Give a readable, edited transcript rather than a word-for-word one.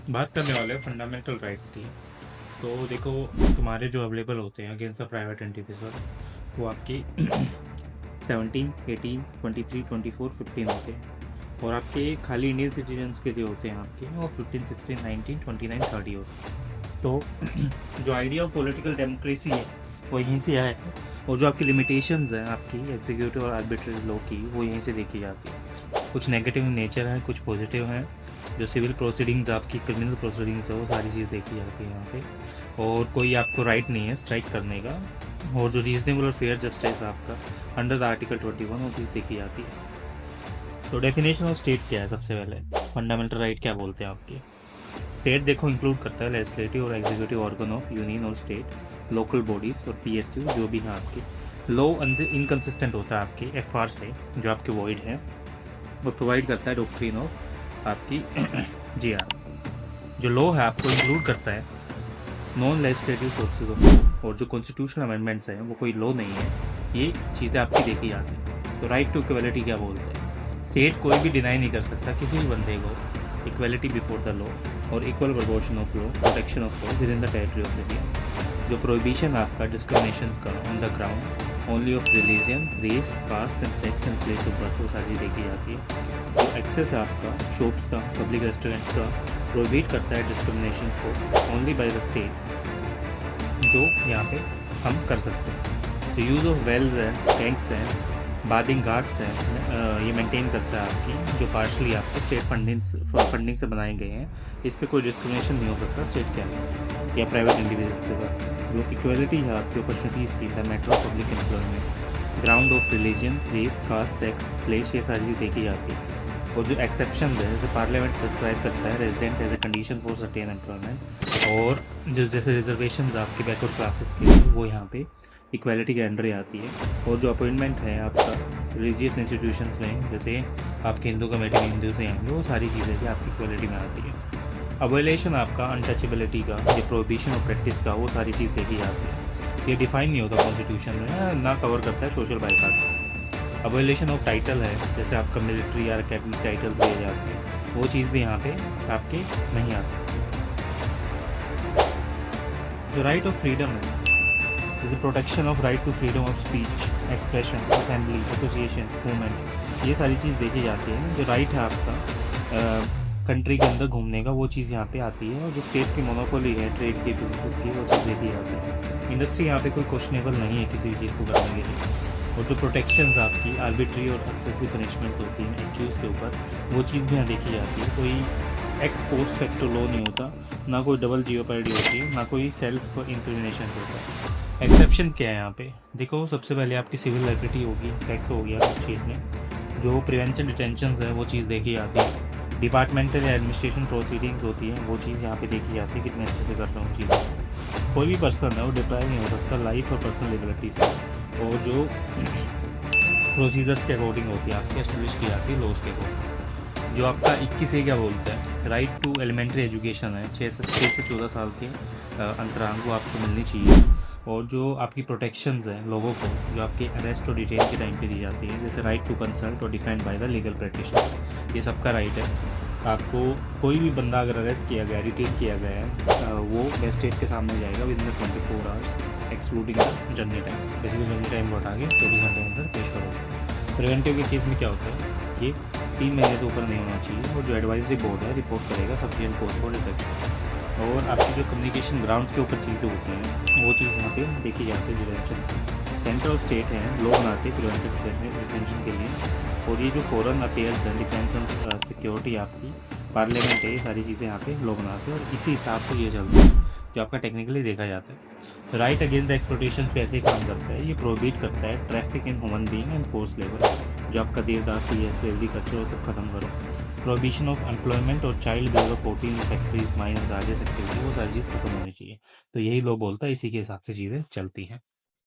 बात करने वाले हैं फंडामेंटल राइट्स की। तो देखो, तुम्हारे जो अवेलेबल होते हैं अगेंस्ट द प्राइवेट इंडिविजुअल, वो आपके 17, 18, 23, 24, 15 होते हैं। और आपके खाली इंडियन सिटीजन्स के जो होते हैं आपके, वो 15, 16, 19, 29, 30 होते हैं। तो जो आइडिया ऑफ पॉलिटिकल डेमोक्रेसी है वो यहीं से आया है। और जो आपकी लिमिटेशंस हैं आपकी एग्जीक्यूटिव और आर्बिट्रेरी लॉ की, वो यहीं से देखी जाती है। कुछ नेगेटिव नेचर हैं, कुछ पॉजिटिव हैं। जो सिविल प्रोसीडिंग्स आपकी क्रिमिनल प्रोसीडिंग्स है, वो सारी चीज़ देखी जाती है यहाँ पे। और कोई आपको राइट नहीं है स्ट्राइक करने का। और जो रीजनेबल और फेयर जस्टिस आपका अंडर द आर्टिकल 21, वो चीज़ देखी जाती है। तो डेफिनेशन ऑफ स्टेट क्या है? सबसे पहले फंडामेंटल राइट क्या बोलते हैं आपके? स्टेट देखो इंक्लूड करता है लेजिस्लेटिव और एग्जीक्यूटिव ऑर्गन ऑफ यूनियन और स्टेट, लोकल बॉडीज और पीएसयू जो भी हैं आपके। लॉ इनकंसिस्टेंट होता है आपके एफआर से, जो आपके वॉइड है। वो प्रोवाइड करता है डॉक्ट्रिन ऑफ आपकी जीआर। जो लॉ है आपको इंक्लूड करता है non legislative sources of law. और जो कॉन्स्टिट्यूशनल अमेंडमेंट्स हैं वो कोई लॉ नहीं है। ये चीज़ें आपकी देखी जाती हैं। तो राइट टू इक्वलिटी क्या बोलते हैं? स्टेट कोई भी डिनाई नहीं कर सकता किसी भी बंदे को इक्वलिटी बिफोर द लॉ और equal proportion of law, protection of law within the territory of India. जो प्रोहिबिशन आपका डिस्क्रिमिनेशन का on the ground only of religion, race, caste and sex and place of birth, वो सारी देखी जाती है। जो एक्सेस है आपका शॉप्स का, पब्लिक रेस्टोरेंट्स का, प्रोहिबिट करता है डिस्क्रिमिनेशन को ओनली बाय द स्टेट, जो यहाँ पे हम कर सकते हैं। तो यूज़ ऑफ वेल्स है, टैंक्स हैं, बादिंग गार्ड्स हैं, ये मेंटेन करता है आपकी, जो पार्शली आपके स्टेट फंडिंग से बनाए गए हैं। इस पर कोई डिस्क्रिमिनेशन नहीं हो सकता स्टेट के अंदर या प्राइवेट इंडिविजुअल के साथ। जो इक्वलिटी है आपकी अपॉर्चुनिटीज़ की, the matter of public employment, ground of religion, race, caste, sex, place, ये सारी चीज़ देखी जाती है। और जो एक्सेप्शन है जैसे पार्लियामेंट प्रिस्क्राइब करता है resident as a condition for certain employment. और जो जैसे रिजर्वेशन आपके बैकवर्ड क्लासेस के लिए, वो यहाँ पे इक्वालिटी के अंडर ही आती है। और जो अपॉइंटमेंट है आपका रिलीजियस इंस्टीट्यूशंस में, जैसे आपके हिंदू कमेटी में हिंदू से आएंगे, वो सारी चीज़ें भी आपकी इक्वालिटी में आती है। अवोलेशन आपका अनटचेबिलिटी का, ये प्रोहिबिशन ऑफ प्रैक्टिस का, वो सारी चीज़ देखी जाती है। ये डिफाइन नहीं होता कॉन्स्टिट्यूशन में, ना कवर करता है सोशल बाइकाट। अवोलेशन ऑफ टाइटल है, जैसे आपका मिलिट्री या अकेडमिक टाइटल दिए जाते हैं, वो चीज़ भी यहाँ पे आपके नहीं आती। जो राइट ऑफ फ्रीडम है, जैसे protection of right to freedom of speech, expression, assembly, association, movement, ये सारी चीज़ देखी जाती है। जो राइट है आपका कंट्री के अंदर घूमने का, वो चीज़ यहाँ पे आती है। और जो स्टेट की मोनोपोली है ट्रेड की, बिजनेस की, वो चीज़ देखी जाती है। इंडस्ट्री यहाँ पे कोई क्वेश्चनेबल नहीं है किसी भी चीज़ को करने के लिए। और जो प्रोटेक्शन आपकी आर्बिट्री और एक्सेसिव पनिशमेंट्स होती हैं एक्यूज के ऊपर, वो चीज़ भी यहाँ देखी जाती है। कोई एक्स पोस्ट फैक्टो लॉ नहीं होता, ना कोई डबल जियोपैडी होती है, ना कोई सेल्फ इंक्रिमिनेशन होता है। एक्सेप्शन क्या है यहाँ पे? देखो, सबसे पहले आपकी सिविल लाइबिलिटी होगी, टैक्स हो गया उस चीज़ में। जो प्रिवेंशन डिटेंशन है, वो चीज़ देखी जाती है। डिपार्टमेंटल या एडमिनिस्ट्रेशन प्रोसीडिंग्स होती है, वो चीज़ यहाँ पे देखी जाती है, कितने अच्छे से कर रहा हूँ चीज़। कोई भी पर्सन है वो डिप्राइव नहीं हो सकता लाइफ और पर्सनल लिबर्टी से। और जो प्रोसीजर्स के अकॉर्डिंग होती है आपकी एस्टेब्लिश की जाती है लॉज के अकॉर्डिंग। जो आपका 21 ए क्या बोलता है? राइट टू एलिमेंट्री एजुकेशन है, 6 से 14 साल के अंतराल को आपको मिलनी चाहिए। और जो आपकी प्रोटेक्शंस हैं लोगों को, जो आपके अरेस्ट और डिटेन के टाइम पे दी जाती है, जैसे राइट टू कंसल्ट और defined by the legal practitioner, ये सबका राइट है। आपको कोई भी बंदा अगर अरेस्ट किया गया, डिटेन किया गया है, वो मजिस्ट्रेट के सामने जाएगा with in 24 hours excluding the journey time. Basically journey time को हटा के 24 घंटे के अंदर पेश करो। प्रिवेंटिव के केस में क्या होता है, ये 3 महीने से ऊपर नहीं होना चाहिए। और जो एडवाइजरी बोर्ड है रिपोर्ट करेगा सफिशिएंट कोर्स फॉर डिटेक्शन। और आपकी जो कम्युनिकेशन ग्राउंड के ऊपर चीज़ें होती हैं, वो चीज़ यहाँ पे देखी जाती है। प्रिवेंशन सेंट्रल स्टेट हैं, लोग बनाते हैं प्रिवेंटिव डिटेंशन के लिए। और ये जो फॉरेन अफेयर्स है, डिफेंस एंड सिक्योरिटी आपकी, पार्लियामेंट है, ये सारी चीज़ें यहाँ पे लोग बनाते हैं। और इसी हिसाब से ये चलता है, जो आपका टेक्निकली देखा जाता है। राइट अगेंस्ट द एक्सप्लॉयटेशन पे ऐसे काम करता है, ये प्रोहिबिट करता है traffic in human being and force labour, जो आपका देवदासी है, स्लेवरी कल्चर, वो सब खत्म करो। प्रोहिबिशन ऑफ एम्प्लॉयमेंट और child below 14 factories, mines, Rajesh activity, वो सारी चीज़ खत्म होनी चाहिए। तो यही लोग बोलता है, इसी के हिसाब से चीज़ें चलती हैं।